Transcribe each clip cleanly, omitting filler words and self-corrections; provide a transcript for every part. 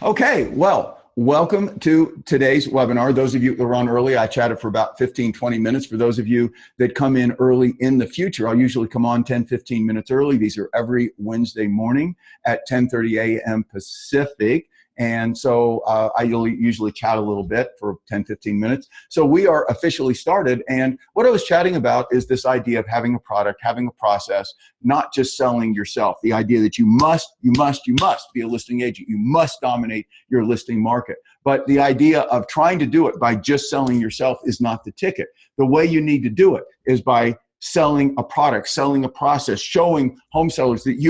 Okay, well, welcome to today's webinar. Those of you that were on early, I chatted for about 15, 20 minutes. For those of you that come in early in the future, I'll usually come on 10, 15 minutes early. These are every Wednesday morning at 10:30 a.m. Pacific. And so I usually chat a little bit for 10, 15 minutes. So we are officially started. And what I was chatting about is this idea of having a product, having a process, not just selling yourself. The idea that you must be a listing agent. You must dominate your listing market. But the idea of trying to do it by just selling yourself is not the ticket. The way you need to do it is by selling a product, selling a process, showing home sellers that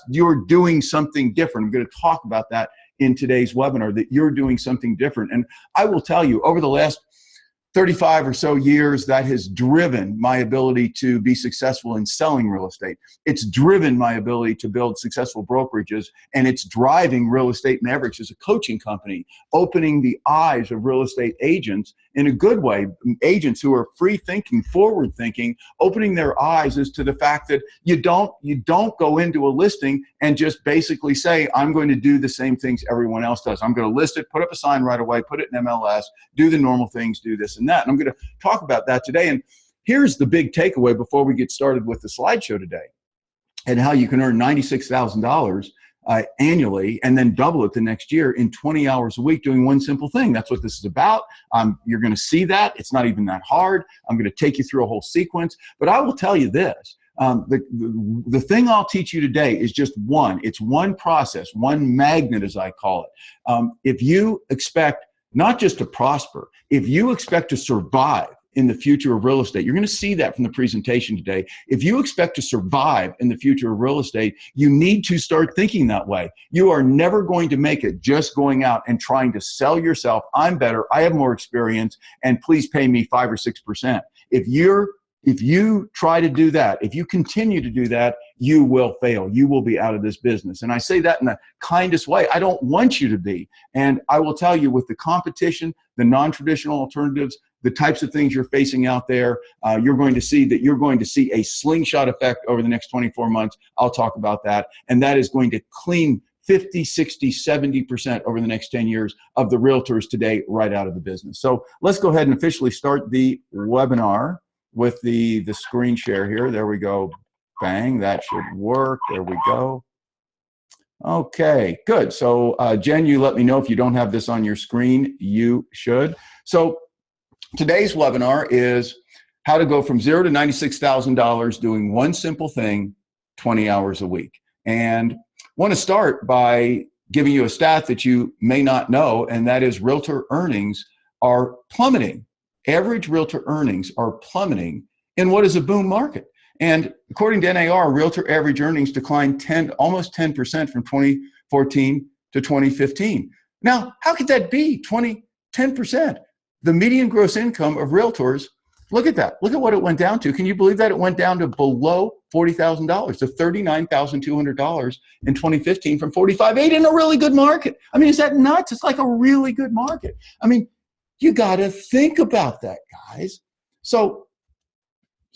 you're doing something different. I'm going to talk about that in today's webinar, that you're doing something different. And I will tell you, over the last 35 or so years, that has driven my ability to be successful in selling real estate. It's driven my ability to build successful brokerages, and it's driving Real Estate Mavericks as a coaching company, opening the eyes of real estate agents in a good way, agents who are free thinking, forward thinking, opening their eyes as to the fact that you don't go into a listing and just basically say, I'm going to do the same things everyone else does. I'm going to list it, put up a sign right away, put it in MLS, do the normal things, do this and that. And I'm going to talk about that today. And here's the big takeaway before we get started with the slideshow today, and how you can earn $96,000 annually and then double it the next year in 20 hours a week doing one simple thing. That's what this is about. You're going to see that. It's not even that hard. I'm going to take you through a whole sequence. But I will tell you this. The thing I'll teach you today is just one. It's one process, one magnet, as I call it. If you expect not just to prosper, if you expect to survive in the future of real estate, you're going to see that from the presentation today. If you expect to survive in the future of real estate, you need to start thinking that way. You are never going to make it just going out and trying to sell yourself. I'm better, I have more experience, and please pay me 5 or 6%. If you try to do that, if you continue to do that, you will fail. You will be out of this business. And I say that in the kindest way. I don't want you to be. And I will tell you, with the competition, the non-traditional alternatives, the types of things you're facing out there, you're going to see a slingshot effect over the next 24 months. I'll talk about that. And that is going to clean 50, 60, 70% over the next 10 years of the realtors today right out of the business. So let's go ahead and officially start the webinar with the screen share here. There we go. Bang, that should work. There we go. Okay, good. So Jen, you let me know if you don't have this on your screen. You should. So today's webinar is how to go from $0 to $96,000 doing one simple thing, 20 hours a week. And I want to start by giving you a stat that you may not know, and that is realtor earnings are plummeting. Average realtor earnings are plummeting in what is a boom market. And according to NAR, realtor average earnings declined almost 10% from 2014 to 2015. Now, how could that be? 10%. The median gross income of realtors, look at that. Look at what it went down to. Can you believe that? It went down to below $40,000, to $39,200 in 2015 from $45,800 in a really good market. I mean, is that nuts? It's like a really good market. I mean, you got to think about that, guys. So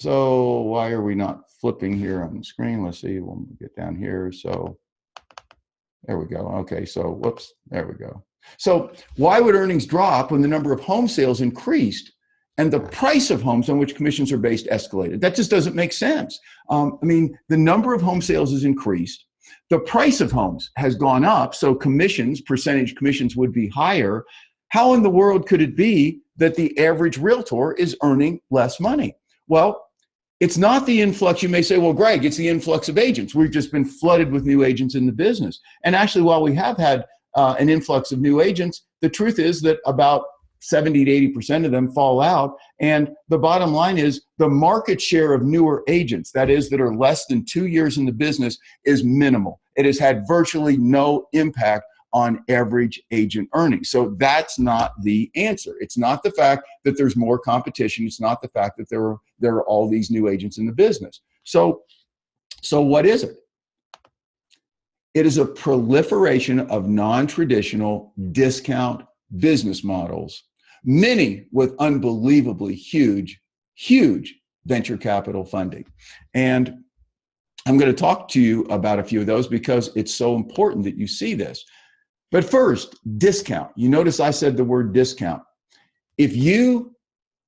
why are we not flipping here on the screen? Let's see, we'll get down here. So there we go. Okay, so whoops, there we go. So why would earnings drop when the number of home sales increased and the price of homes on which commissions are based escalated? That just doesn't make sense. I mean, the number of home sales has increased. The price of homes has gone up, so percentage commissions would be higher. How in the world could it be that the average realtor is earning less money? Well, it's not the influx. You may say, well, Greg, it's the influx of agents. We've just been flooded with new agents in the business. And actually, while we have had an influx of new agents, the truth is that about 70 to 80% of them fall out. And the bottom line is the market share of newer agents, that is, that are less than 2 years in the business, is minimal. It has had virtually no impact on average agent earnings. So that's not the answer. It's not the fact that there's more competition. It's not the fact that there are all these new agents in the business. So what is it? It is a proliferation of non-traditional discount business models, many with unbelievably huge venture capital funding. And I'm going to talk to you about a few of those because it's so important that you see this. But first, discount. You notice I said the word discount. If you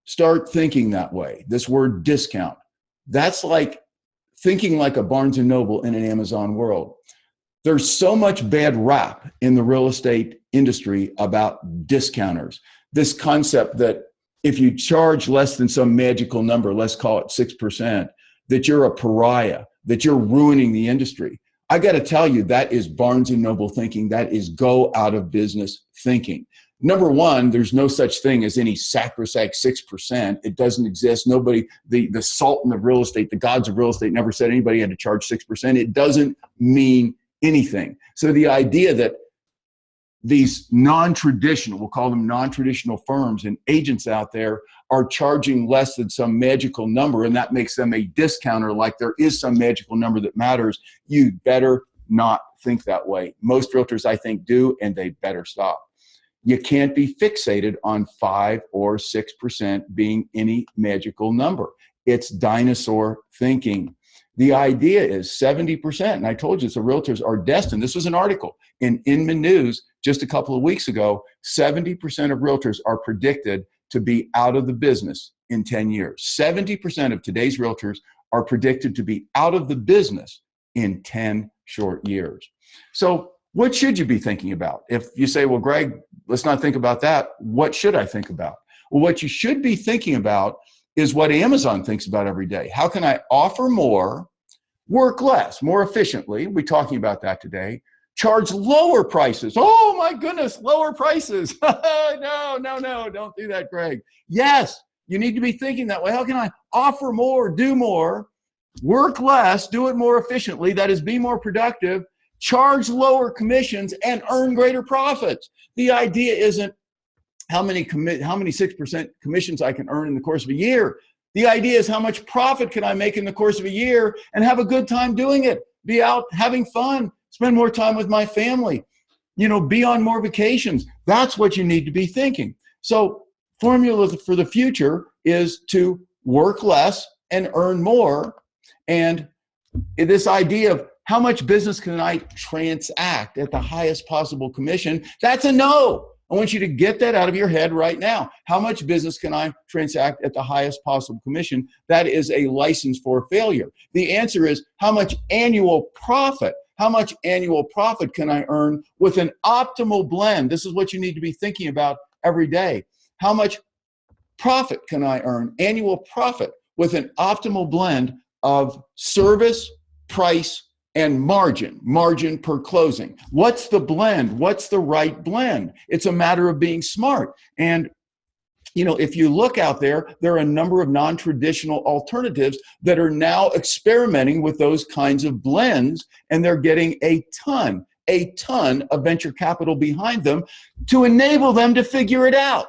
start thinking that way, this word discount, that's like thinking like a Barnes and Noble in an Amazon world. There's so much bad rap in the real estate industry about discounters. This concept that if you charge less than some magical number, let's call it 6%, that you're a pariah, that you're ruining the industry. I got to tell you, that is Barnes and Noble thinking. That is go out of business thinking. Number one, there's no such thing as any sacrosanct 6%. It doesn't exist. Nobody, the sultan of real estate, the gods of real estate never said anybody had to charge 6%. It doesn't mean anything. So the idea that these non-traditional, we'll call them non-traditional firms and agents out there are charging less than some magical number, and that makes them a discounter, like there is some magical number that matters, you better not think that way. Most realtors, I think, do, and they better stop. You can't be fixated on 5 or 6% being any magical number. It's dinosaur thinking. The idea is 70%, and I told you, so realtors are destined. This was an article in Inman News just a couple of weeks ago. 70% of realtors are predicted to be out of the business in 10 years. 70% of today's realtors are predicted to be out of the business in 10 short years. So what should you be thinking about? If you say, well, Greg, let's not think about that, what should I think about? Well, what you should be thinking about is what Amazon thinks about every day. How can I offer more, work less, more efficiently? We're talking about that today. Charge lower prices. Oh my goodness, lower prices. No, don't do that, Greg. Yes, you need to be thinking that way. How can I offer more, do more, work less, do it more efficiently, that is, be more productive, charge lower commissions, and earn greater profits? The idea isn't how many 6% commissions I can earn in the course of a year. The idea is how much profit can I make in the course of a year and have a good time doing it, be out having fun, spend more time with my family, be on more vacations. That's what you need to be thinking. So formula for the future is to work less and earn more. And this idea of how much business can I transact at the highest possible commission, that's a no. I want you to get that out of your head right now. How much business can I transact at the highest possible commission? That is a license for failure. The answer is how much annual profit? How much annual profit can I earn with an optimal blend? This is what you need to be thinking about every day. How much profit can I earn, annual profit, with an optimal blend of service, price, and margin per closing? What's the blend? What's the right blend? It's a matter of being smart. And if you look out there, there are a number of non-traditional alternatives that are now experimenting with those kinds of blends, and they're getting a ton of venture capital behind them to enable them to figure it out,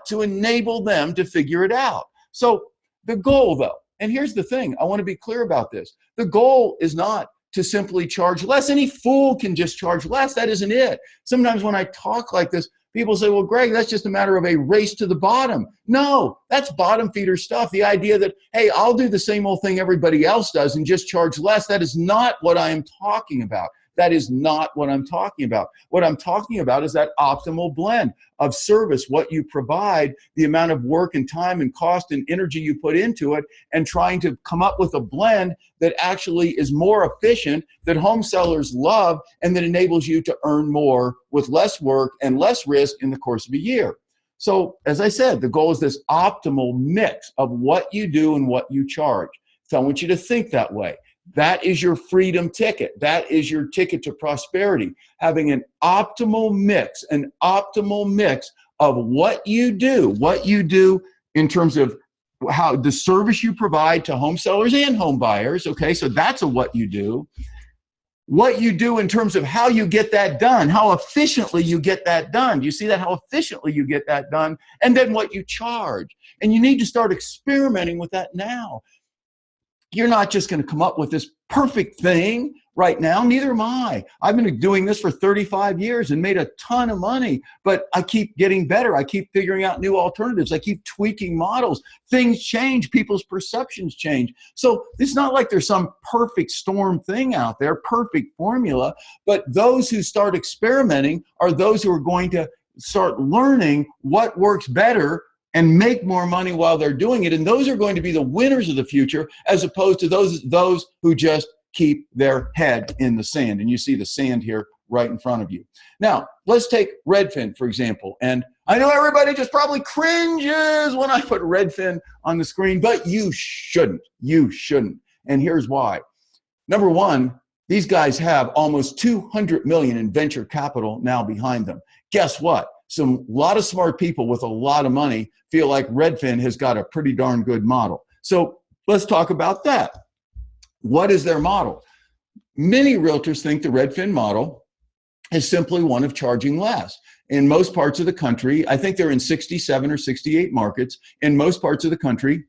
So the goal, though, and here's the thing, I want to be clear about this. The goal is not to simply charge less. Any fool can just charge less. That isn't it. Sometimes when I talk like this, people say, well, Greg, that's just a matter of a race to the bottom. No, that's bottom feeder stuff. The idea that, hey, I'll do the same old thing everybody else does and just charge less, that is not what I am talking about. That is not what I'm talking about. What I'm talking about is that optimal blend of service, what you provide, the amount of work and time and cost and energy you put into it, and trying to come up with a blend that actually is more efficient, that home sellers love, and that enables you to earn more with less work and less risk in the course of a year. So, as I said, the goal is this optimal mix of what you do and what you charge. So I want you to think that way. That is your freedom ticket. That is your ticket to prosperity. Having an optimal mix of what you do in terms of how the service you provide to home sellers and home buyers. Okay, so that's what you do. What you do in terms of how you get that done, how efficiently you get that done. Do you see that? How efficiently you get that done, and then what you charge. And you need to start experimenting with that now. You're not just going to come up with this perfect thing right now, neither am I. I've been doing this for 35 years and made a ton of money, but I keep getting better. I keep figuring out new alternatives. I keep tweaking models. Things change. People's perceptions change. So it's not like there's some perfect storm thing out there, perfect formula, but those who start experimenting are those who are going to start learning what works better and make more money while they're doing it. And those are going to be the winners of the future, as opposed to those who just keep their head in the sand. And you see the sand here right in front of you. Now, let's take Redfin, for example. And I know everybody just probably cringes when I put Redfin on the screen, but you shouldn't. You shouldn't. And here's why. Number one, these guys have almost 200 million in venture capital now behind them. Guess what? A lot of smart people with a lot of money feel like Redfin has got a pretty darn good model. So let's talk about that. What is their model? Many realtors think the Redfin model is simply one of charging less. In most parts of the country, I think they're in 67 or 68 markets. In most parts of the country,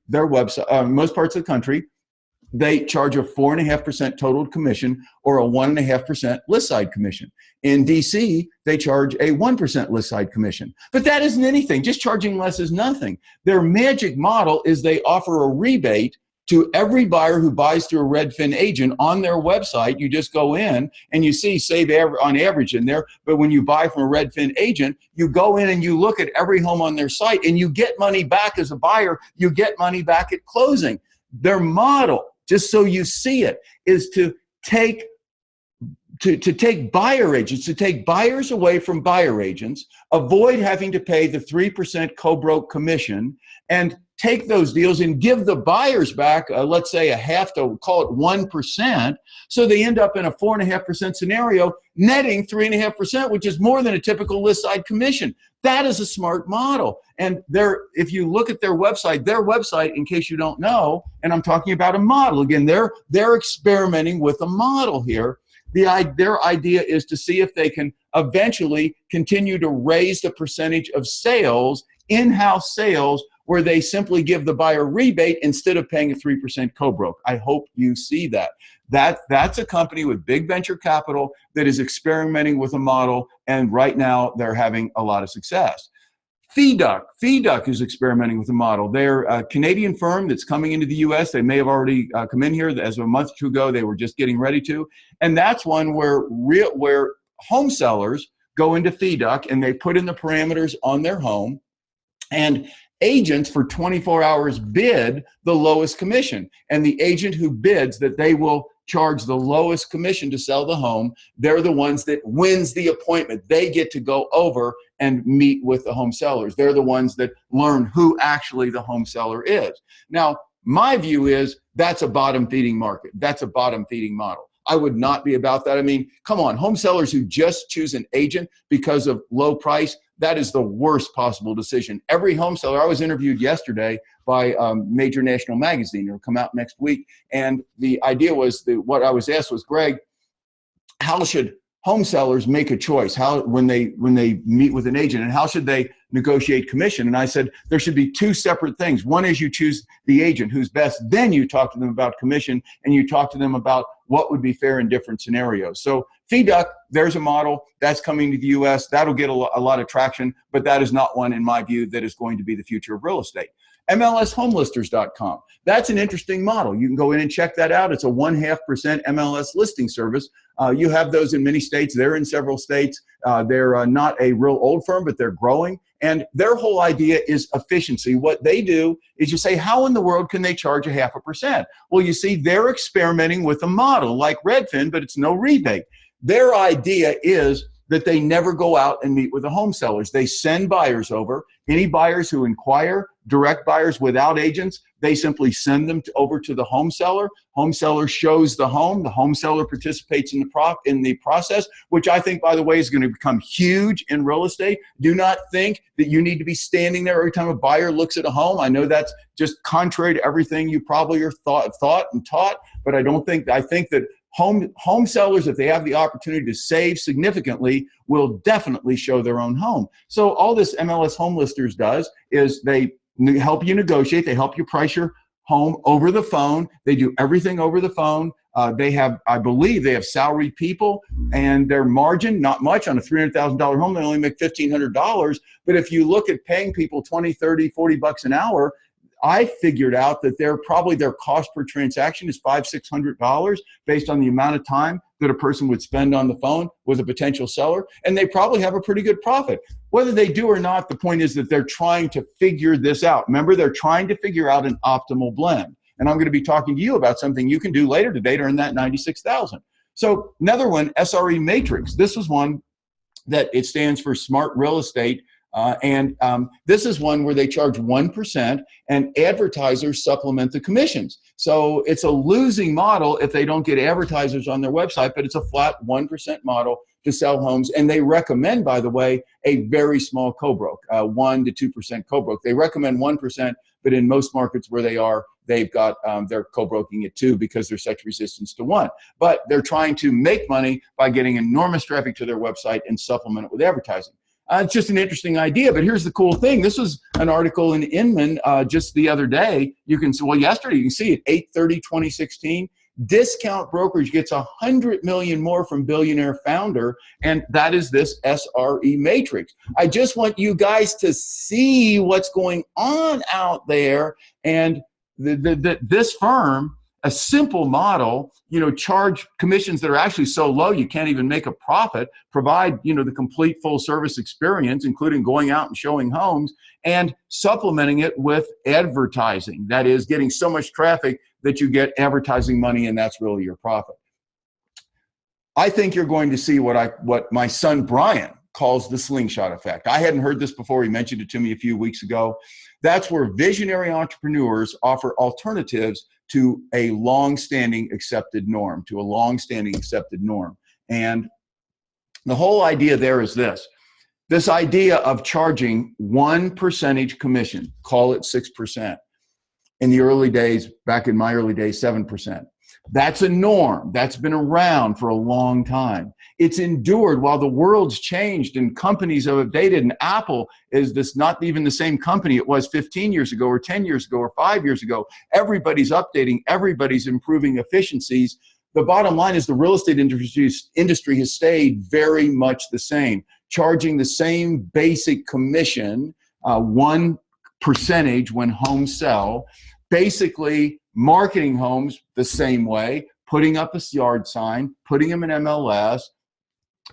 they charge a 4.5% total commission or a 1.5% list side commission. In DC, they charge a 1% list side commission. But that isn't anything. Just charging less is nothing. Their magic model is they offer a rebate to every buyer who buys through a Redfin agent on their website. You just go in and you see save on average in there. But when you buy from a Redfin agent, you go in and you look at every home on their site and you get money back as a buyer. You get money back at closing. Their model, just so you see it, is to take buyer agents, to take buyers away from buyer agents, avoid having to pay the 3% co-broke commission, and take those deals and give the buyers back, let's say a half to call it 1%. So they end up in a 4.5% scenario, netting 3.5%, which is more than a typical list side commission. That is a smart model. And if you look at their website, in case you don't know, and I'm talking about a model, again, they're experimenting with a model here. Their idea is to see if they can eventually continue to raise the percentage of sales, in-house sales, where they simply give the buyer rebate instead of paying a 3% co-broke. I hope you see that. That's a company with big venture capital that is experimenting with a model, and right now they're having a lot of success. Feeduck is experimenting with a model. They're a Canadian firm that's coming into the US. They may have already come in here. As a month or two ago, they were just getting ready to. And that's one where home sellers go into Feeduck and they put in the parameters on their home, and agents for 24 hours bid the lowest commission. And the agent who bids that they will charge the lowest commission to sell the home, they're the ones that wins the appointment. They get to go over and meet with the home sellers. They're the ones that learn who actually the home seller is. Now, my view is that's a bottom feeding market. That's a bottom feeding model. I would not be about that. I mean, come on, home sellers who just choose an agent because of low price, that is the worst possible decision. Every home seller, I was interviewed yesterday by a major national magazine. It'll come out next week. And the idea was, what I was asked was, Greg, how should home sellers make a choice when they meet with an agent, and how should they negotiate commission? And I said, there should be two separate things. One is you choose the agent who's best, then you talk to them about commission, and you talk to them about what would be fair in different scenarios. So Feeduck, there's a model that's coming to the US. That'll get a lot of traction, but that is not one, in my view, that is going to be the future of real estate. MLSHomelisters.com. That's an interesting model. You can go in and check that out. It's a 0.5% MLS listing service. You have those in many states. They're in several states. They're not a real old firm, but they're growing. And their whole idea is efficiency. What they do is you say, how in the world can they charge a 0.5%? Well, you see, they're experimenting with a model like Redfin, but it's no rebate. Their idea is that they never go out and meet with the home sellers. They send buyers over. Any buyers who inquire, direct buyers without agents, they simply send them over to the home seller. Home seller shows the home. The home seller participates in the process, which I think, by the way, is going to become huge in real estate. Do not think that you need to be standing there every time a buyer looks at a home. I know that's just contrary to everything you probably are thought and taught, but I think that home sellers, if they have the opportunity to save significantly, will definitely show their own home. So all this MLS Home Listers does is they help you negotiate. They help you price your home over the phone. They do everything over the phone. They have, I believe, they have salaried people, and their margin, not much on a $300,000 home. They only make $1,500. But if you look at paying people 20, 30, 40 bucks an hour, I figured out that their cost per transaction is $500, $600 based on the amount of time that a person would spend on the phone with a potential seller, and they probably have a pretty good profit. Whether they do or not, the point is that they're trying to figure this out. Remember, they're trying to figure out an optimal blend. And I'm going to be talking to you about something you can do later today to earn that $96,000. So another one, SRE Matrix. This was one that it stands for Smart Real Estate. This is one where they charge 1% and advertisers supplement the commissions. So it's a losing model if they don't get advertisers on their website, but it's a flat 1% model to sell homes. And they recommend, by the way, a very small co-broke, 1 to 2% co-broke. They recommend 1%, but in most markets where they are, they've got, they're co-broking at 2 because there's such resistance to 1. But they're trying to make money by getting enormous traffic to their website and supplement it with advertising. It's just an interesting idea, but here's the cool thing. This was an article in Inman just the other day. You can see, well, yesterday, you can see it, 8/30/2016. Discount brokerage gets $100 million more from billionaire founder, and that is this SRE Matrix. I just want you guys to see what's going on out there, and this firm, a simple model, charge commissions that are actually so low you can't even make a profit, provide, the complete full service experience, including going out and showing homes and supplementing it with advertising. That is, getting so much traffic that you get advertising money, and that's really your profit. I think you're going to see what my son Brian calls the Slingshot Effect. I hadn't heard this before. He mentioned it to me a few weeks ago. That's where visionary entrepreneurs offer alternatives to a long-standing accepted norm, And the whole idea there is this idea of charging 1% commission, call it 6%. In the early days, back in my early days, 7%. That's a norm. That's been around for a long time. It's endured while the world's changed and companies have updated, and Apple is this not even the same company it was 15 years ago or 10 years ago or 5 years ago. Everybody's updating. Everybody's improving efficiencies. The bottom line is the real estate industry has stayed very much the same, charging the same basic commission, 1% when homes sell, basically marketing homes the same way, putting up a yard sign, putting them in MLS,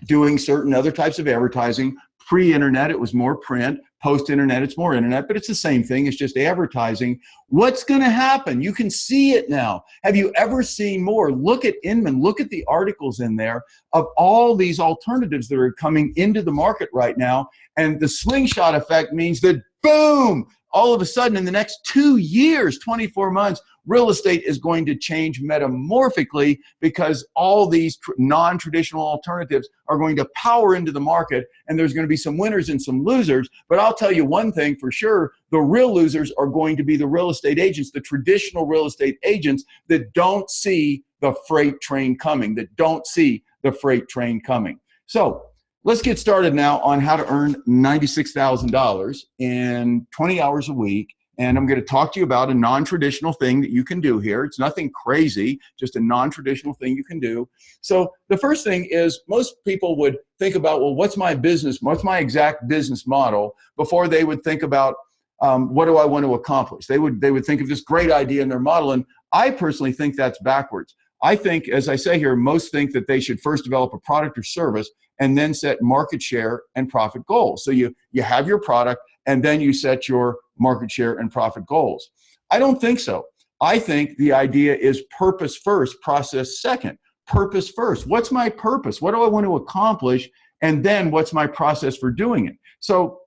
doing certain other types of advertising. Pre-internet, it was more print. Post-internet, it's more internet, but it's the same thing. It's just advertising. What's going to happen? You can see it now. Have you ever seen more? Look at Inman. Look at the articles in there of all these alternatives that are coming into the market right now. And the Slingshot Effect means that, boom, all of a sudden in the next 2 years, 24 months, real estate is going to change metamorphically because all these non-traditional alternatives are going to power into the market, and there's going to be some winners and some losers. But I'll tell you one thing for sure, the real losers are going to be the real estate agents, the traditional real estate agents that don't see the freight train coming, So let's get started now on how to earn $96,000 in 20 hours a week. And I'm going to talk to you about a non-traditional thing that you can do here. It's nothing crazy, just a non-traditional thing you can do. So the first thing is most people would think about, well, what's my business? What's my exact business model before they would think about what do I want to accomplish? They would think of this great idea in their model. And I personally think that's backwards. I think, as I say here, most think that they should first develop a product or service and then set market share and profit goals. So you have your product and then you set your market share and profit goals. I don't think so. I think the idea is purpose first, process second. Purpose first. What's my purpose? What do I want to accomplish? And then what's my process for doing it? So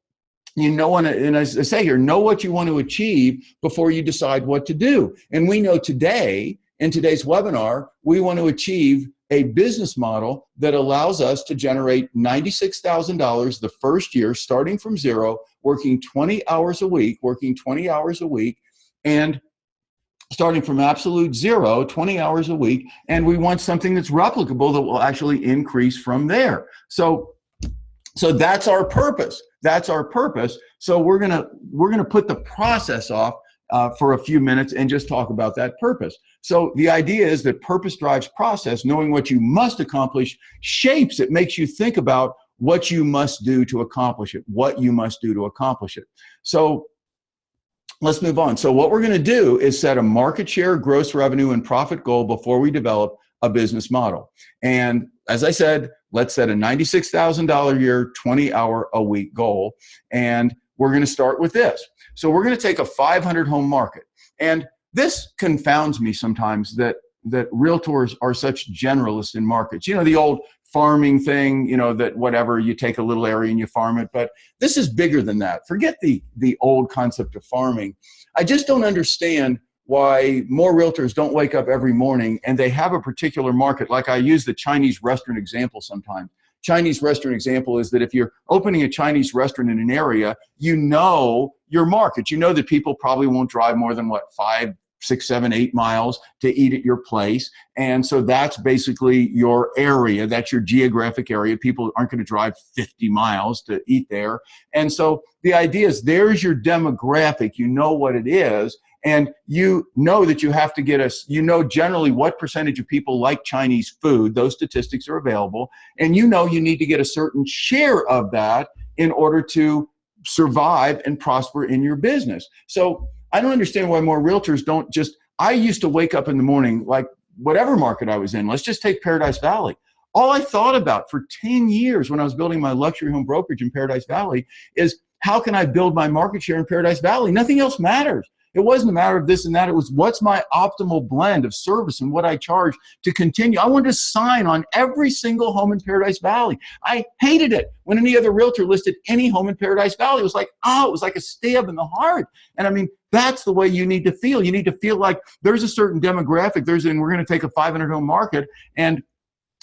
and as I say here, know what you want to achieve before you decide what to do. And we know today, in today's webinar, we want to achieve a business model that allows us to generate $96,000 the first year, starting from zero, working 20 hours a week, and starting from absolute zero, 20 hours a week, and we want something that's replicable that will actually increase from there. So that's our purpose. So we're gonna put the process off for a few minutes and just talk about that purpose. So the idea is that purpose drives process. Knowing what you must accomplish shapes it, makes you think about what you must do to accomplish it, what you must do to accomplish it. So let's move on. So what we're going to do is set a market share, gross revenue, and profit goal before we develop a business model. And as I said, let's set a $96,000 a year, 20-hour-a-week goal. And we're going to start with this. So we're going to take a 500 home market. And this confounds me sometimes that realtors are such generalists in markets. You know, the old farming thing, you know, that whatever, you take a little area and you farm it. But this is bigger than that. Forget the old concept of farming. I just don't understand why more realtors don't wake up every morning and they have a particular market. Like I use the Chinese restaurant example sometimes. Chinese restaurant example is that if you're opening a Chinese restaurant in an area, you know your market. You know that people probably won't drive more than 5, 6, 7, 8 miles to eat at your place. And so that's basically your area. That's your geographic area. People aren't going to drive 50 miles to eat there. And so the idea is there's your demographic. You know what it is. And you know that you have to get you know generally what percentage of people like Chinese food. Those statistics are available. And you know you need to get a certain share of that in order to survive and prosper in your business. So I don't understand why more realtors don't just, I used to wake up in the morning, like whatever market I was in, let's just take Paradise Valley. All I thought about for 10 years when I was building my luxury home brokerage in Paradise Valley is how can I build my market share in Paradise Valley? Nothing else matters. It wasn't a matter of this and that. It was what's my optimal blend of service and what I charge to continue. I wanted to sign on every single home in Paradise Valley. I hated it when any other realtor listed any home in Paradise Valley. It was like, oh, it was like a stab in the heart. And I mean, that's the way you need to feel. You need to feel like there's a certain demographic. And we're going to take a 500 home market and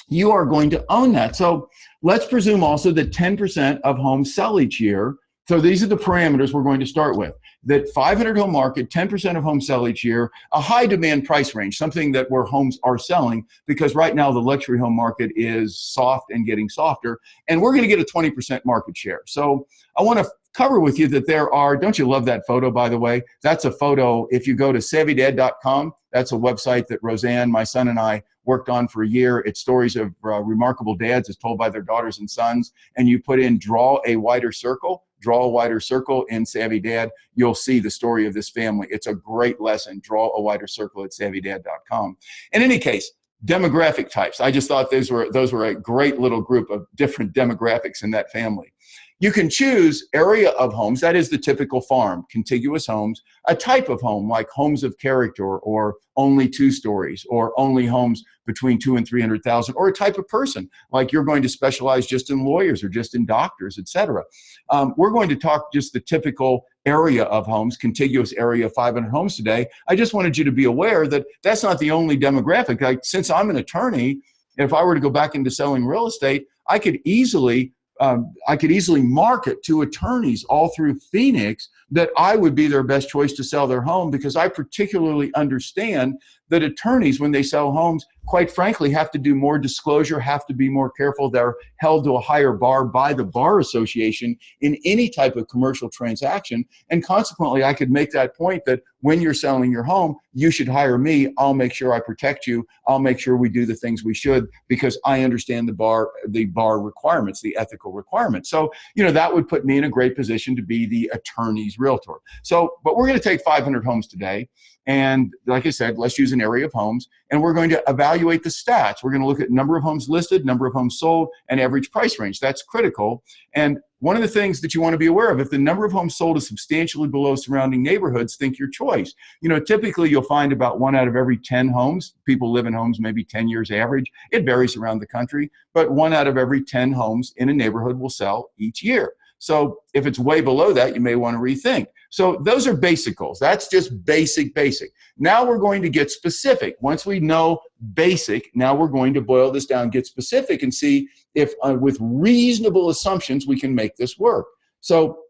you are going to own that. So let's presume also that 10% of homes sell each year. So these are the parameters we're going to start with. That 500 home market, 10% of homes sell each year, a high demand price range, something that where homes are selling, because right now the luxury home market is soft and getting softer, and we're going to get a 20% market share. So I want to cover with you that there are, don't you love that photo, by the way? That's a photo, if you go to savvydad.com, that's a website that Roseanne, my son, and I worked on for a year. It's stories of remarkable dads as told by their daughters and sons, and you put in draw a wider circle in Savvy Dad, you'll see the story of this family. It's a great lesson. Draw a wider circle at savvydad.com. In any case, demographic types. I just thought those were a great little group of different demographics in that family. You can choose area of homes, that is the typical farm, contiguous homes, a type of home like homes of character or only 2 stories or only homes between 200,000 and 300,000, or a type of person like you're going to specialize just in lawyers or just in doctors, etc. We're going to talk just the typical area of homes, contiguous area of 500 homes today. I just wanted you to be aware that that's not the only demographic. Like, since I'm an attorney, if I were to go back into selling real estate, I could easily market to attorneys all through Phoenix that I would be their best choice to sell their home, because I particularly understand that attorneys, when they sell homes, quite frankly, have to do more disclosure, have to be more careful. They're held to a higher bar by the Bar Association in any type of commercial transaction. And consequently, I could make that point that when you're selling your home, you should hire me. I'll make sure I protect you. I'll make sure we do the things we should, because I understand the bar requirements, the ethical requirements. So, you know, that would put me in a great position to be the attorney's realtor. So, but we're going to take 500 homes today. And like I said, let's use an area of homes, and we're going to evaluate the stats. We're going to look at number of homes listed, number of homes sold, and average price range. That's critical. And one of the things that you want to be aware of, if the number of homes sold is substantially below surrounding neighborhoods, think your choice. You know, typically you'll find about 1 out of every 10 homes, people live in homes maybe 10 years average. It varies around the country, but 1 out of every 10 homes in a neighborhood will sell each year. So if it's way below that, you may want to rethink. So those are basic goals. That's just basic. Now we're going to get specific. Once we know basic, now we're going to boil this down, get specific, and see if with reasonable assumptions we can make this work. So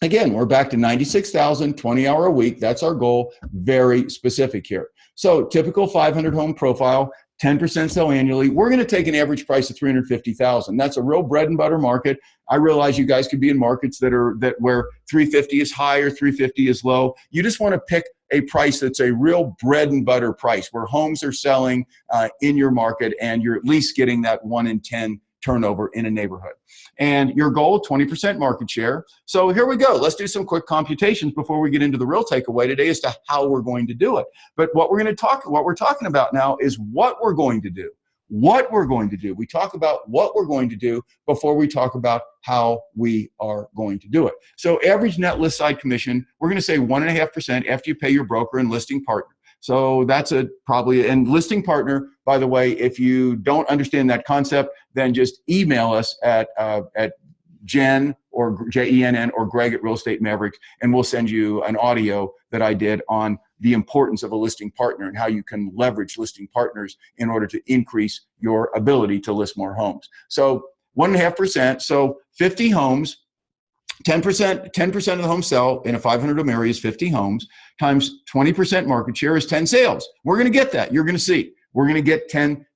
again, we're back to 96,000, 20-hour a week. That's our goal. Very specific here. So typical 500 home profile, 10% sell annually. We're going to take an average price of $350,000. That's a real bread and butter market. I realize you guys could be in markets where 350 is high or 350 is low. You just want to pick a price that's a real bread and butter price where homes are selling in your market and you're at least getting that 1 in 10 turnover in a neighborhood. And your goal, 20% market share. So here we go. Let's do some quick computations before we get into the real takeaway today as to how we're going to do it. But what we're talking about now is what we're going to do. What we're going to do. We talk about what we're going to do before we talk about how we are going to do it. So average net list side commission, we're going to say 1.5% after you pay your broker and listing partner. So that's and listing partner, by the way, if you don't understand that concept, then just email us at Jen or Jenn or Greg at Real Estate Maverick, and we'll send you an audio that I did on the importance of a listing partner and how you can leverage listing partners in order to increase your ability to list more homes. So 1.5%, so 50 homes, 10% of the homes sell in a 500 home area is 50 homes, times 20% market share is 10 sales. We're going to get that. You're going to see. We're going to get 10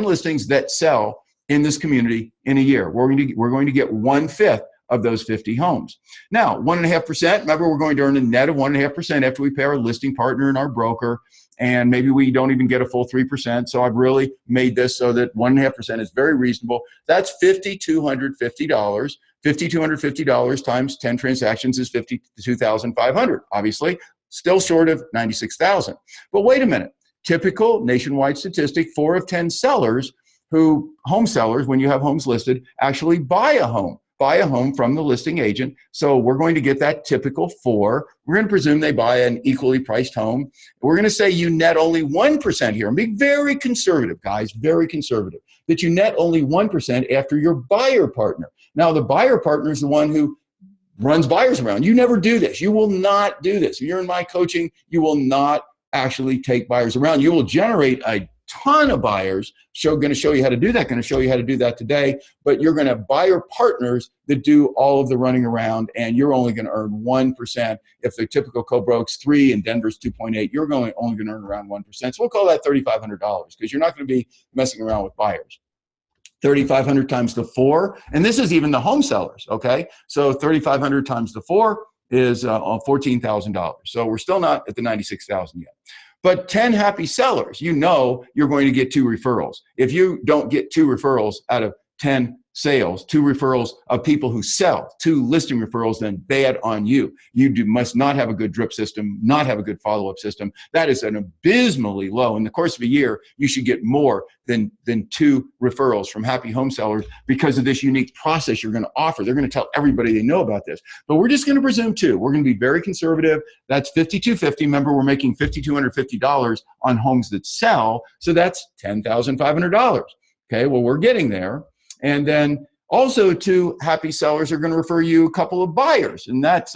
listings that sell in this community in a year. We're going to get 1/5 of those 50 homes. Now, 1.5%, remember we're going to earn a net of 1.5% after we pay our listing partner and our broker, and maybe we don't even get a full 3%. So I've really made this so that 1.5% is very reasonable. That's $5,250. $5,250 times 10 transactions is $52,500. Obviously, still short of $96,000. But wait a minute. Typical nationwide statistic, 4 of 10 sellers home sellers, when you have homes listed, actually buy a home from the listing agent. So we're going to get that typical 4. We're going to presume they buy an equally priced home. We're going to say you net only 1% here. And be very conservative, guys, very conservative, that you net only 1% after your buyer partner. Now, the buyer partner is the one who runs buyers around. You never do this. You will not do this. If you're in my coaching, you will not actually take buyers around. You will generate a ton of buyers. Going to show you how to do that. Going to show you how to do that today. But you're going to have buyer partners that do all of the running around, and you're only going to earn 1%. If the typical co-broke's 3 and Denver's 2.8, you're only going to earn around 1%. So we'll call that $3,500 because you're not going to be messing around with buyers. 3,500 times the 4, and this is even the home sellers. Okay, so 3,500 times the 4 is $14,000. So we're still not at the 96,000 yet. But 10 happy sellers, you know you're going to get 2 referrals. If you don't get 2 referrals out of 10 sales, 2 referrals of people who sell, 2 listing referrals, then bad on you. You must not have a good drip system, not have a good follow-up system. That is an abysmally low. In the course of a year, you should get more than 2 referrals from happy home sellers because of this unique process you're going to offer. They're going to tell everybody they know about this. But we're just going to presume 2. We're going to be very conservative. That's $5,250. Remember, we're making $5,250 on homes that sell. So that's $10,500. Okay, well, we're getting there. And then also 2 happy sellers are going to refer you a couple of buyers. And that's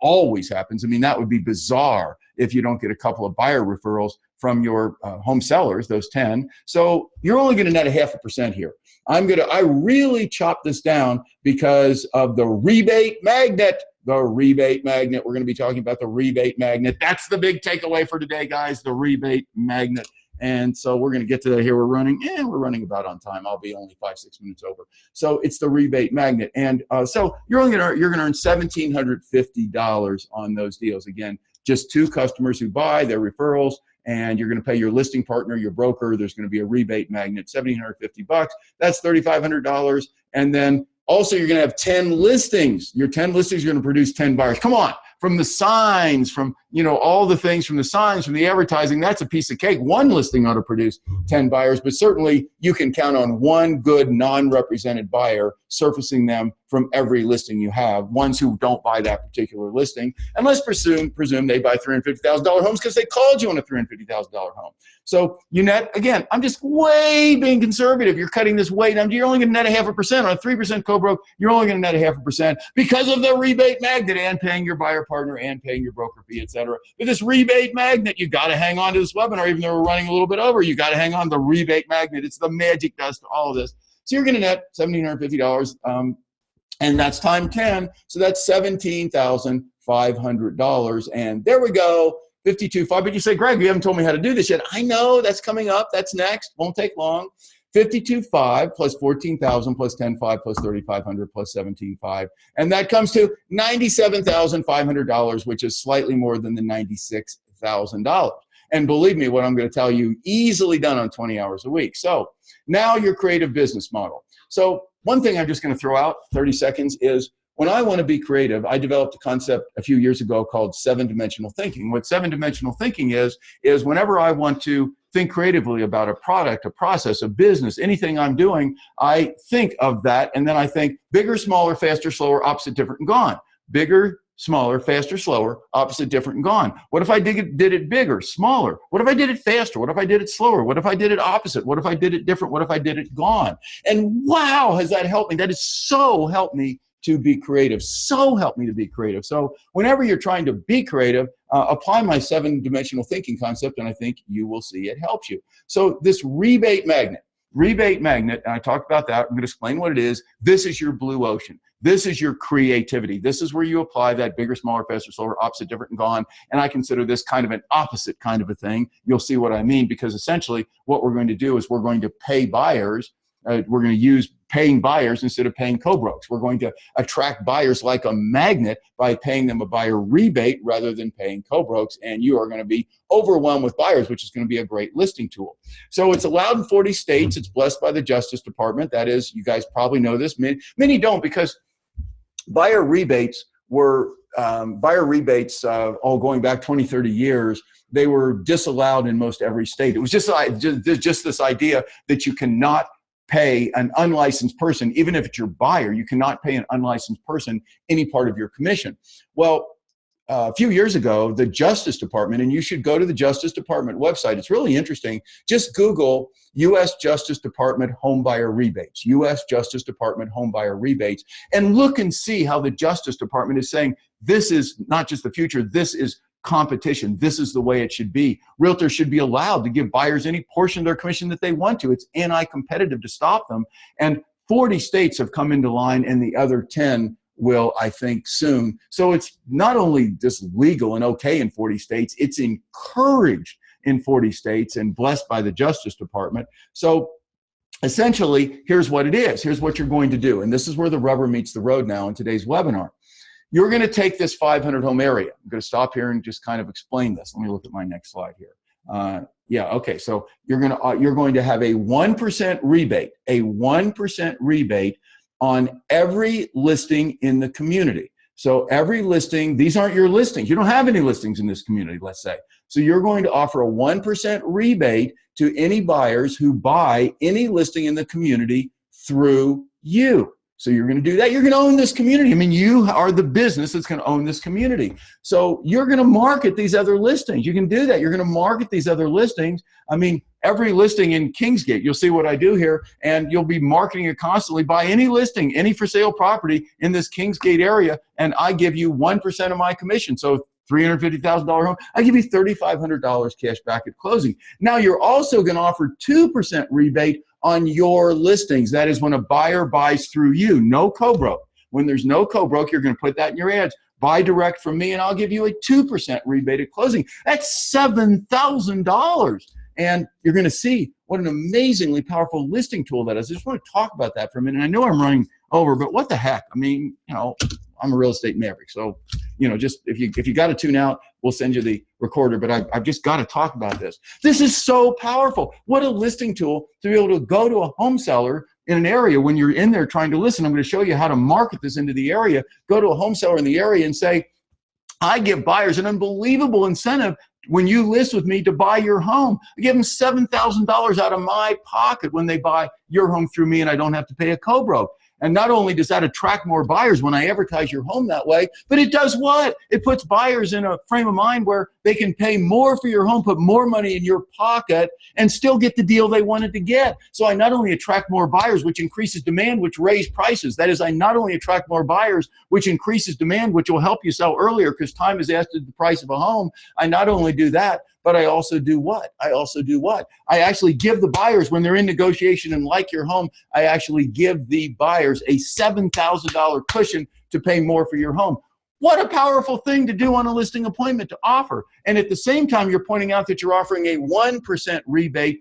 always happens. I mean, that would be bizarre if you don't get a couple of buyer referrals from your home sellers, those 10. So you're only going to net a 0.5% here. I really chop this down because of the rebate magnet. The rebate magnet. We're going to be talking about the rebate magnet. That's the big takeaway for today, guys, the rebate magnet. And so we're going to get to that here. We're running about on time. I'll be only 5-6 minutes over. So it's the rebate magnet. And so you're going to earn $1,750 on those deals. Again, just 2 customers who buy, their referrals, and you're going to pay your listing partner, your broker. There's going to be a rebate magnet, $1,750. That's $3,500. And then also you're going to have 10 listings. Your 10 listings are going to produce 10 buyers. Come on. From the signs, from all the things, from the signs, from the advertising, that's a piece of cake. 1 listing ought to produce 10 buyers, but certainly you can count on 1 good non-represented buyer surfacing them from every listing you have, ones who don't buy that particular listing. And let's presume they buy $350,000 homes because they called you on a $350,000 home. So you net, again, I'm just way being conservative. You're cutting this way down. You're only going to net a 0.5% on a 3% co-broke. You're only going to net a 0.5% because of the rebate magnet and paying your buyer partner and paying your broker fee, etc. But this rebate magnet, you got to hang on to this webinar, even though we're running a little bit over. You got to hang on to the rebate magnet. It's the magic dust to all of this. So you're going to net $1,750, and that's time 10. So that's $17,500. And there we go. 52.5. But you say, Greg, you haven't told me how to do this yet. I know that's coming up. That's next. Won't take long. 52.5 plus 14,000 plus 10.5 plus 3,500 plus 17.5. And that comes to $97,500, which is slightly more than the $96,000. And believe me, what I'm going to tell you, easily done on 20 hours a week. So now your creative business model. So one thing I'm just going to throw out, 30 seconds, is when I want to be creative, I developed a concept a few years ago called 7-dimensional thinking. What 7-dimensional thinking is whenever I want to think creatively about a product, a process, a business, anything I'm doing, I think of that, and then I think bigger, smaller, faster, slower, opposite, different, and gone. Bigger, smaller, faster, slower, opposite, different, and gone. What if I did it bigger, smaller? What if I did it faster? What if I did it slower? What if I did it opposite? What if I did it different? What if I did it gone? And wow, has that helped me? That has so helped me to be creative, so helped me to be creative. So whenever you're trying to be creative, apply my 7-dimensional thinking concept, and I think you will see it helps you. So this rebate magnet, and I talked about that. I'm going to explain what it is. This is your blue ocean. This is your creativity. This is where you apply that bigger, smaller, faster, slower, opposite, different, and gone. And I consider this kind of an opposite kind of a thing. You'll see what I mean, because essentially what we're going to do is we're going to pay buyers. We're going to use paying buyers instead of paying co-brokes. We're going to attract buyers like a magnet by paying them a buyer rebate rather than paying co-brokes, and you are going to be overwhelmed with buyers, which is going to be a great listing tool. So it's allowed in 40 states. It's blessed by the Justice Department. That is, you guys probably know this. Many don't, because buyer rebates were going back 20, 30 years. They were disallowed in most every state. It was just this idea that you cannot pay an unlicensed person, even if it's your buyer, you cannot pay an unlicensed person any part of your commission. Well, a few years ago, the Justice Department, and you should go to the Justice Department website. It's really interesting. Just Google U.S. Justice Department home buyer rebates, U.S. Justice Department home buyer rebates, and look and see how the Justice Department is saying this is not just the future, this is competition. This is the way it should be. Realtors should be allowed to give buyers any portion of their commission that they want to. It's anti-competitive to stop them. And 40 states have come into line, and the other 10 will, I think, soon. So it's not only just legal and okay in 40 states, it's encouraged in 40 states and blessed by the Justice Department. So essentially, here's what it is. Here's what you're going to do. And this is where the rubber meets the road now in today's webinar. You're going to take this 500 home area. I'm going to stop here and just kind of explain this. Let me look at my next slide here. Yeah, okay. So you're going to have a 1% rebate, on every listing in the community. So every listing, these aren't your listings. You don't have any listings in this community, let's say. So you're going to offer a 1% rebate to any buyers who buy any listing in the community through you. So you're going to do that. You're going to own this community. I mean, you are the business that's going to own this community. So you're going to market these other listings. You can do that. You're going to market these other listings. I mean, every listing in Kingsgate, you'll see what I do here, and you'll be marketing it constantly. Buy any listing, any for sale property in this Kingsgate area, and I give you 1% of my commission. So $350,000 home, I give you $3,500 cash back at closing. Now you're also going to offer 2% rebate on your listings. That is when a buyer buys through you, no co-broke. When there's no co-broke, you're going to put that in your ads. Buy direct from me, and I'll give you a 2% rebate at closing. That's $7,000. And you're going to see what an amazingly powerful listing tool that is. I just want to talk about that for a minute. I know I'm running over, but what the heck? I mean, you know, I'm a real estate maverick. So, you know, just if you got to tune out, we'll send you the recorder, but I've just got to talk about this. This is so powerful. What a listing tool to be able to go to a home seller in an area when you're in there trying to listen. I'm going to show you how to market this into the area. Go to a home seller in the area and say, I give buyers an unbelievable incentive when you list with me to buy your home. I give them $7,000 out of my pocket when they buy your home through me, and I don't have to pay a co-broke. And not only does that attract more buyers when I advertise your home that way, but it does what? It puts buyers in a frame of mind where they can pay more for your home, put more money in your pocket, and still get the deal they wanted to get. So I not only attract more buyers, which increases demand, which raise prices. That is, I not only attract more buyers, which increases demand, which will help you sell earlier because time is asked at the price of a home. I not only do that, but I also do what? I actually give the buyers, when they're in negotiation and like your home, I actually give the buyers a $7,000 cushion to pay more for your home. What a powerful thing to do on a listing appointment to offer. And at the same time, you're pointing out that you're offering a 1% rebate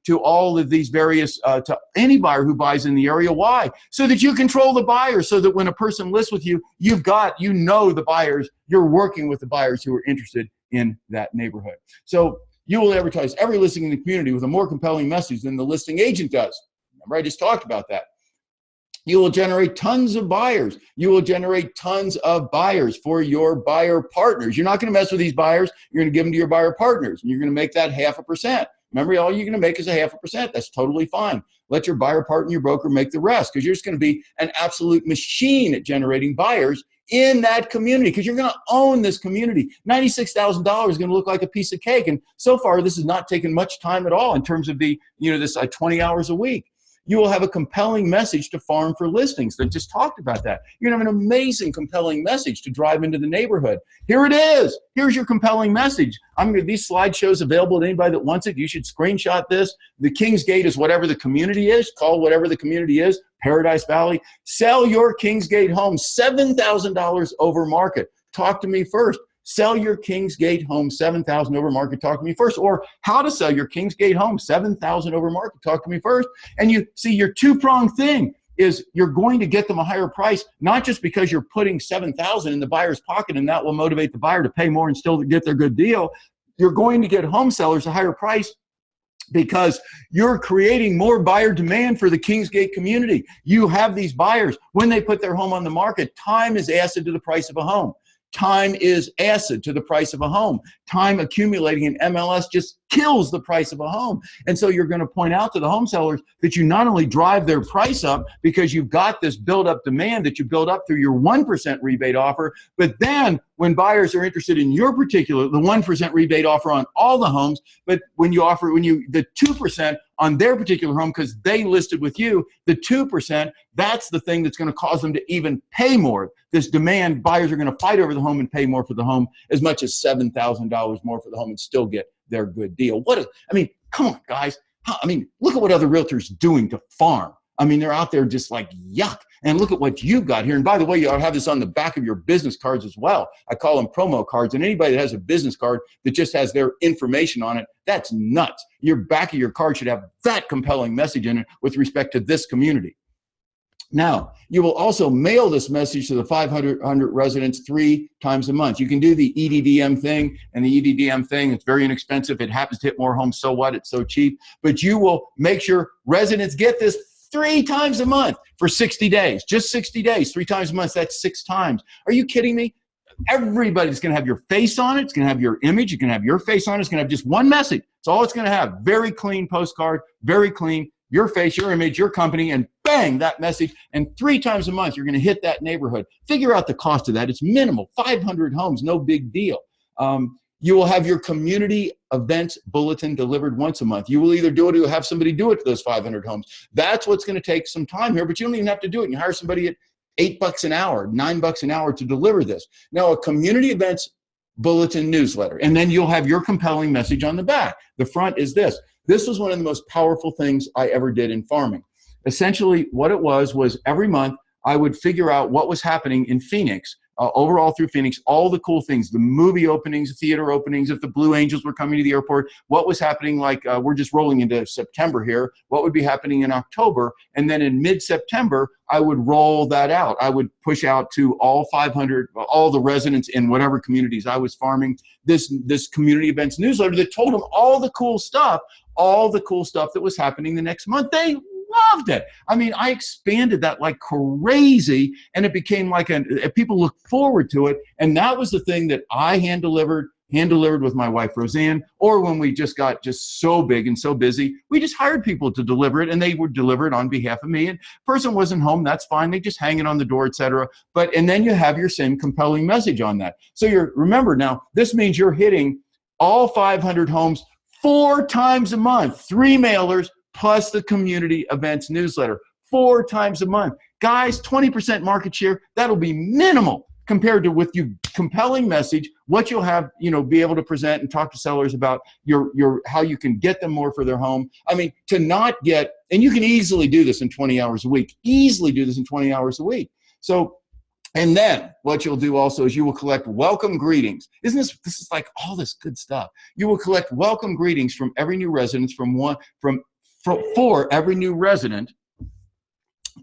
to all of these various, to any buyer who buys in the area. Why? So that you control the buyers, so that when a person lists with you, you know the buyers, you're working with the buyers who are interested in that neighborhood. So you will advertise every listing in the community with a more compelling message than the listing agent does. Remember, I just talked about that. You will generate tons of buyers. You will generate tons of buyers for your buyer partners. You're not going to mess with these buyers. You're going to give them to your buyer partners, and you're going to make that 0.5%. Remember, all you're going to make is 0.5%. That's totally fine. Let your buyer partner, your broker, make the rest, because you're just going to be an absolute machine at generating buyers in that community, because you're going to own this community. $96,000 is going to look like a piece of cake. And so far, this has not taken much time at all in terms of the, this 20 hours a week. You will have a compelling message to farm for listings. They just talked about that. You're going to have an amazing, compelling message to drive into the neighborhood. Here it is. Here's your compelling message. These slideshows available to anybody that wants it. You should screenshot this. The Kingsgate is whatever the community is. Call whatever the community is. Paradise Valley. Sell your Kingsgate home $7,000 over market. Talk to me first. Sell your Kingsgate home $7,000 over market. Talk to me first. Or how to sell your Kingsgate home $7,000 over market. Talk to me first. And you see, your two-pronged thing is you're going to get them a higher price, not just because you're putting $7,000 in the buyer's pocket and that will motivate the buyer to pay more and still get their good deal. You're going to get home sellers a higher price because you're creating more buyer demand for the Kingsgate community. You have these buyers. When they put their home on the market, time is acid to the price of a home. Time is acid to the price of a home. Time accumulating in MLS just kills the price of a home. And so you're going to point out to the home sellers that you not only drive their price up because you've got this build-up demand that you build up through your 1% rebate offer, but then when buyers are interested in your particular, the 1% rebate offer on all the homes, but when you offer, the 2% on their particular home because they listed with you, the 2%, that's the thing that's going to cause them to even pay more. This demand, buyers are going to fight over the home and pay more for the home, as much as $7,000 more for the home, and still get their good deal. Come on, guys. Look at what other realtors doing to farm. They're out there just like, yuck. And look at what you've got here. And by the way, you'll have this on the back of your business cards as well. I call them promo cards. And anybody that has a business card that just has their information on it, that's nuts. Your back of your card should have that compelling message in it with respect to this community. Now, you will also mail this message to the 500 residents 3 times a month. You can do the EDDM thing, and the EDDM thing, it's very inexpensive. It happens to hit more homes, so what? It's so cheap. But you will make sure residents get this 3 times a month for 60 days. Just 60 days, 3 times a month. That's 6 times. Are you kidding me? Everybody's going to have your face on it. It's going to have your image. You can have your face on it. It's going to have just one message. It's all it's going to have. Very clean postcard, very clean. Your face, your image, your company, and bang, that message. And 3 times a month, you're going to hit that neighborhood. Figure out the cost of that. It's minimal. 500 homes, no big deal. You will have your community events bulletin delivered once a month. You will either do it or you'll have somebody do it to those 500 homes. That's what's going to take some time here, but you don't even have to do it. You hire somebody at $8 an hour, $9 an hour to deliver this. Now, a community events bulletin newsletter, and then you'll have your compelling message on the back. The front is this. This was one of the most powerful things I ever did in farming. Essentially, what it was every month I would figure out what was happening in Phoenix, overall through Phoenix, all the cool things, the movie openings, the theater openings, if the Blue Angels were coming to the airport, what was happening, we're just rolling into September here, what would be happening in October, and then in mid-September, I would roll that out. I would push out to all 500, all the residents in whatever communities I was farming, this community events newsletter that told them all the cool stuff that was happening the next month. They loved it. I expanded that like crazy, and it became like people look forward to it. And that was the thing that I hand delivered with my wife, Roseanne, or when we just got so big and so busy, we just hired people to deliver it, and they would deliver it on behalf of me. And person wasn't home, that's fine. They just hang it on the door, etc. And then you have your same compelling message on that. So remember now, this means you're hitting all 500 homes 4 times a month, 3 mailers, plus the community events newsletter, 4 times a month. Guys, 20% market share, that'll be minimal compared to with your compelling message, what you'll have, be able to present and talk to sellers about your how you can get them more for their home. To not get, and you can easily do this in 20 hours a week, So And then what you'll do also is you will collect welcome greetings. Isn't this is like all this good stuff. You will collect welcome greetings from every new resident, for every new resident,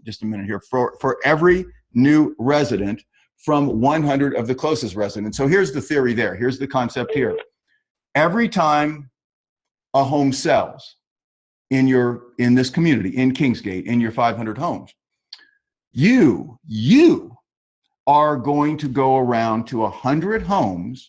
just a minute here, for every new resident from 100 of the closest residents. So here's the theory there. Here's the concept here. Every time a home sells in this community, in Kingsgate, in your 500 homes, you are going to go around to 100 homes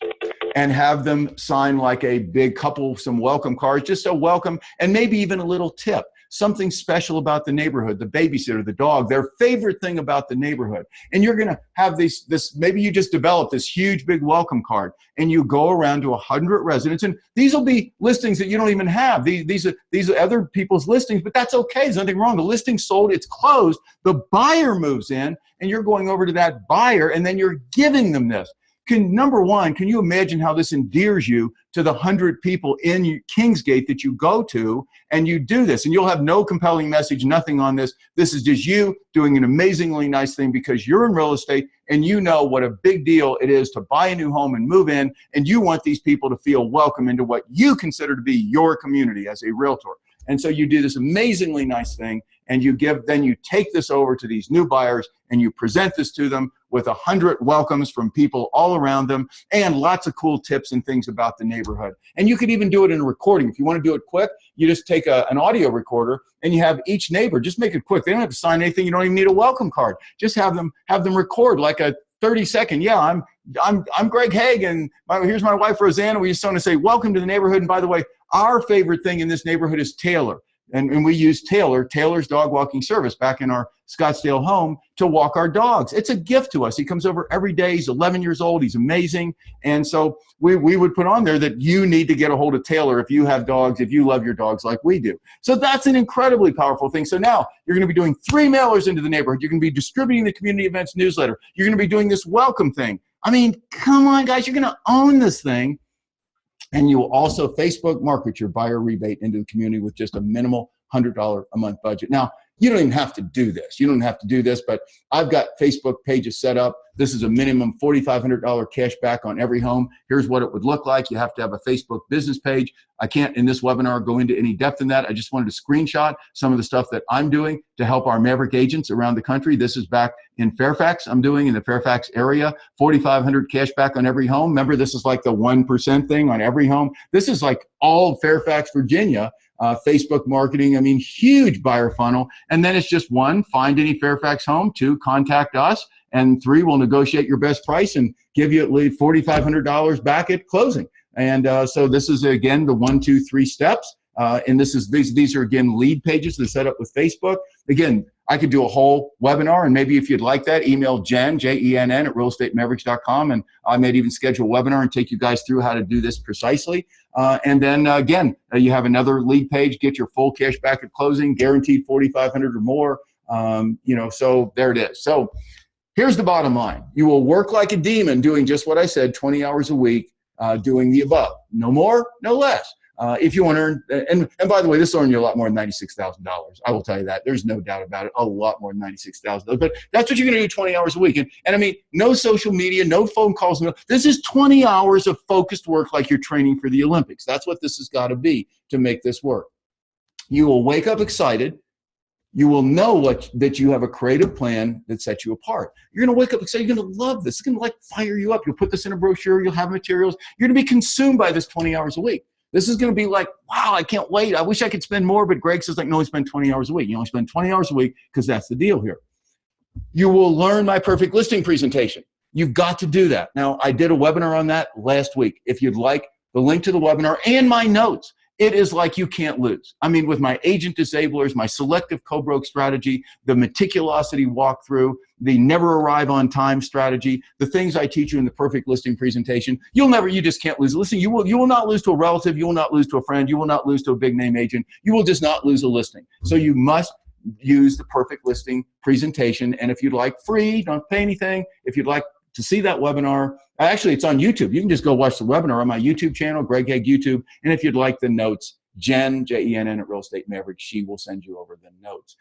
and have them sign like a big couple, some welcome cards, just a welcome, and maybe even a little tip, something special about the neighborhood, the babysitter, the dog, their favorite thing about the neighborhood. And you're gonna have maybe you just develop this huge big welcome card and you go around to 100 residents, and these will be listings that you don't even have. These are other people's listings, but that's okay, there's nothing wrong. The listing's sold, it's closed, the buyer moves in, and you're going over to that buyer and then you're giving them this. Number one, can you imagine how this endears you to the 100 people in Kingsgate that you go to and you do this? And you'll have no compelling message, nothing on this. This is just you doing an amazingly nice thing because you're in real estate and you know what a big deal it is to buy a new home and move in, and you want these people to feel welcome into what you consider to be your community as a realtor. And so you do this amazingly nice thing, and then you take this over to these new buyers and you present this to them with 100 welcomes from people all around them and lots of cool tips and things about the neighborhood. And you could even do it in a recording. If you want to do it quick, you just take an audio recorder and you have each neighbor, just make it quick. They don't have to sign anything. You don't even need a welcome card. Just have them record like a 30-second, yeah, I'm Greg Hague, and here's my wife Rosanna. We just want to say welcome to the neighborhood. And by the way, our favorite thing in this neighborhood is Taylor. And we use Taylor's dog walking service back in our Scottsdale home to walk our dogs. It's a gift to us. He comes over every day. He's 11 years old. He's amazing. And so we would put on there that you need to get a hold of Taylor if you have dogs, if you love your dogs like we do. So that's an incredibly powerful thing. So now you're going to be doing 3 mailers into the neighborhood. You're going to be distributing the community events newsletter. You're going to be doing this welcome thing. I mean, come on, guys. You're going to own this thing. And you will also Facebook market your buyer rebate into the community with just a minimal $100 a month budget. Now, you don't even have to do this. You don't have to do this, but I've got Facebook pages set up. This is a minimum $4,500 cash back on every home. Here's what it would look like. You have to have a Facebook business page. I can't in this webinar go into any depth in that. I just wanted to screenshot some of the stuff that I'm doing to help our Maverick agents around the country. This is back in Fairfax. I'm doing in the Fairfax area, $4,500 cash back on every home. Remember, this is like the 1% thing on every home. This is like all Fairfax, Virginia. Facebook marketing, I mean, huge buyer funnel. And then it's just 1, find any Fairfax home. 2, contact us. And 3, we'll negotiate your best price and give you at least $4,500 back at closing. And so this is, again, the 1, 2, 3 steps. And these are, again, lead pages that are set up with Facebook. Again, I could do a whole webinar, and maybe if you'd like that, email Jen, Jenn, at realestatemaverick.com, and I might even schedule a webinar and take you guys through how to do this precisely. And then, again, you have another lead page, get your full cash back at closing, guaranteed $4,500 or more. So there it is. So here's the bottom line. You will work like a demon doing just what I said, 20 hours a week, doing the above. No more, no less. If you want to earn, and by the way, this will earn you a lot more than $96,000. I will tell you that. There's no doubt about it. A lot more than $96,000. But that's what you're going to do 20 hours a week. And I mean, no social media, no phone calls. This is 20 hours of focused work like you're training for the Olympics. That's what this has got to be to make this work. You will wake up excited. You will know that you have a creative plan that sets you apart. You're going to wake up excited. You're going to love this. It's going to like fire you up. You'll put this in a brochure. You'll have materials. You're going to be consumed by this 20 hours a week. This is going to be like, wow, I can't wait. I wish I could spend more, but Greg says, like, no, we spend 20 hours a week. You only spend 20 hours a week because that's the deal here. You will learn my perfect listing presentation. You've got to do that. Now, I did a webinar on that last week. If you'd like the link to the webinar and my notes, it is like you can't lose. I mean, with my agent disablers, my selective co-broke strategy, the meticulosity walkthrough, the never arrive on time strategy, the things I teach you in the perfect listing presentation, you just can't lose. Listen, you will not lose to a relative, you will not lose to a friend, you will not lose to a big name agent, you will just not lose a listing. So you must use the perfect listing presentation. And if you'd like free, don't pay anything. If you'd like to see that webinar, actually it's on YouTube. You can just go watch the webinar on my YouTube channel, Greg Hague YouTube. And if you'd like the notes, Jen, J-E-N-N at Real Estate Maverick. She will send you over the notes.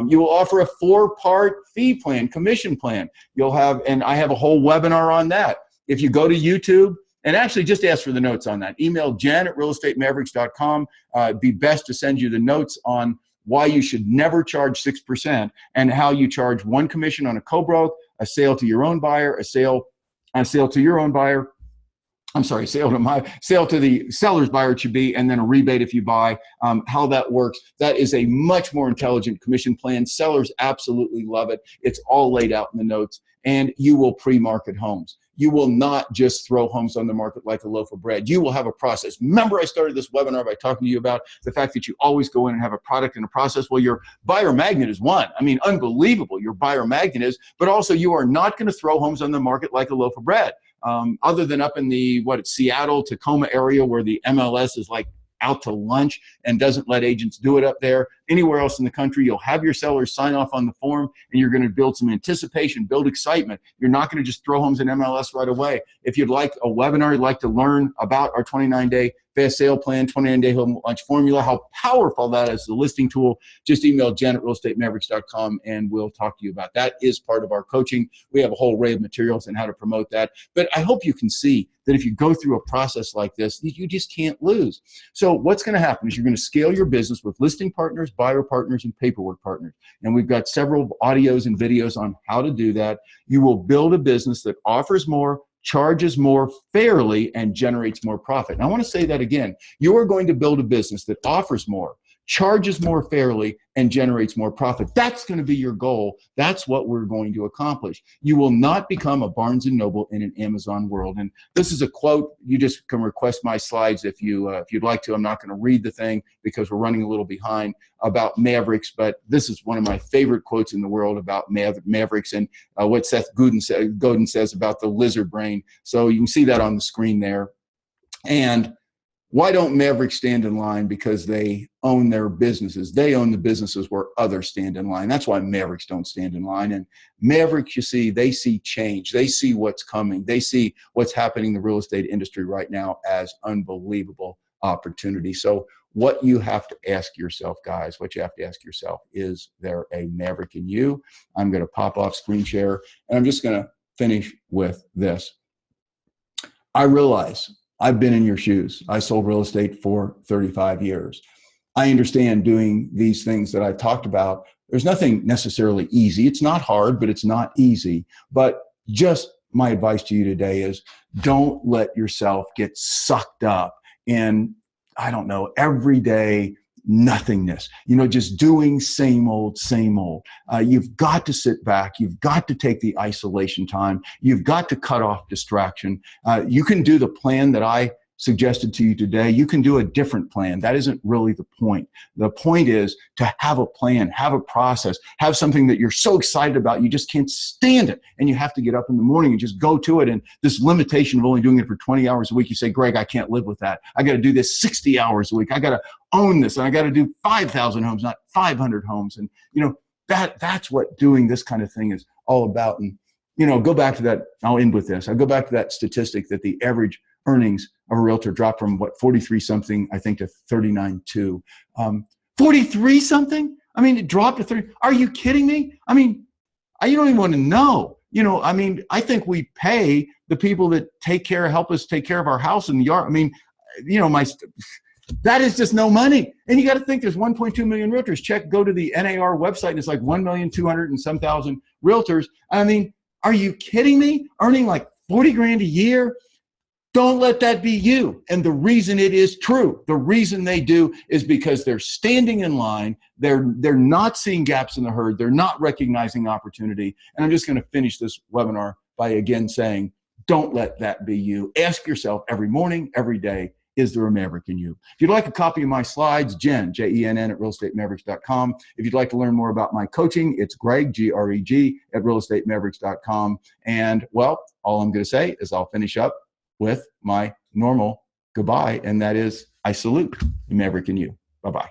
You will offer a 4-part fee plan, commission plan. You'll have, and I have a whole webinar on that. If you go to YouTube, and actually just ask for the notes on that. Email Jen at realestatemaverick.com. It'd be best to send you the notes on why you should never charge 6% and how you charge 1 commission on a co-broke, a sale to your own buyer, a sale to your own buyer. I'm sorry, sale to the seller's buyer it should be, and then a rebate if you buy, how that works. That is a much more intelligent commission plan. Sellers absolutely love it. It's all laid out in the notes, and you will pre-market homes. You will not just throw homes on the market like a loaf of bread. You will have a process. Remember, I started this webinar by talking to you about the fact that you always go in and have a product and a process. Well, your buyer magnet is one. I mean, unbelievable your buyer magnet is, but also you are not going to throw homes on the market like a loaf of bread. Other than up in the, Seattle, Tacoma area where the MLS is like out to lunch and doesn't let agents do it up there. Anywhere else in the country, you'll have your sellers sign off on the form, and you're going to build some anticipation, build excitement. You're not going to just throw homes in MLS right away. If you'd like a webinar, you'd like to learn about our 29-day fast sale plan, 29-day home launch formula, how powerful that is, the listing tool, just email Jen at realestatemaverick.com and we'll talk to you about that. Is part of our coaching. We have a whole array of materials on how to promote that. But I hope you can see that if you go through a process like this, you just can't lose. So what's going to happen is you're going to scale your business with listing partners, buyer partners, and paperwork partners. And we've got several audios and videos on how to do that. You will build a business that offers more, charges more fairly, and generates more profit. And I want to say that again. You are going to build a business that offers more, charges more fairly, and generates more profit. That's going to be your goal. That's what we're going to accomplish. You will not become a Barnes & Noble in an Amazon world. And this is a quote. You just can request my slides if you'd like to. I'm not going to read the thing because we're running a little behind about Mavericks, but this is one of my favorite quotes in the world about Mavericks and what Seth Godin says about the lizard brain. So you can see that on the screen there. And why don't Mavericks stand in line? Because they own their businesses. They own the businesses where others stand in line. That's why Mavericks don't stand in line. And Mavericks, you see, they see change. They see what's coming. They see what's happening in the real estate industry right now as unbelievable opportunity. So what you have to ask yourself, guys, what you have to ask yourself, is there a Maverick in you? I'm going to pop off screen share, and I'm just going to finish with this. I realize I've been in your shoes. I sold real estate for 35 years. I understand doing these things that I talked about. There's nothing necessarily easy. It's not hard, but it's not easy. But just my advice to you today is don't let yourself get sucked up in, I don't know, everyday nothingness, just doing same old, same old. You've got to sit back. You've got to take the isolation time. You've got to cut off distraction. You can do the plan that I suggested to you today. You can do a different plan. That isn't really the point. The point is to have a plan, have a process, have something that you're so excited about, you just can't stand it. And you have to get up in the morning and just go to it. And this limitation of only doing it for 20 hours a week, you say, Greg, I can't live with that. I got to do this 60 hours a week. I got to own this. And I got to do 5,000 homes, not 500 homes. And, that's what doing this kind of thing is all about. And, go back to that. I'll end with this. I'll go back to that statistic that the average earnings of a realtor dropped from 43 something, I think, to 39.2. 43 something? I mean, it dropped to 30. Are you kidding me? I mean, you don't even want to know. I think we pay the people that help us take care of our house and the yard. I mean, that is just no money. And you got to think there's 1.2 million realtors. Go to the NAR website, and it's like 1,200,000 and some thousand realtors. I mean, are you kidding me? Earning like 40 grand a year? Don't let that be you. And the reason it is true, the reason they do, is because they're standing in line. They're not seeing gaps in the herd. They're not recognizing opportunity. And I'm just going to finish this webinar by again saying, don't let that be you. Ask yourself every morning, every day, is there a Maverick in you? If you'd like a copy of my slides, Jen, J-E-N-N, at realestatemaverick.com. If you'd like to learn more about my coaching, it's Greg, G-R-E-G, at realestatemaverick.com. And, well, all I'm going to say is I'll finish up with my normal goodbye, and that is, I salute the Maverick in you. Bye-bye.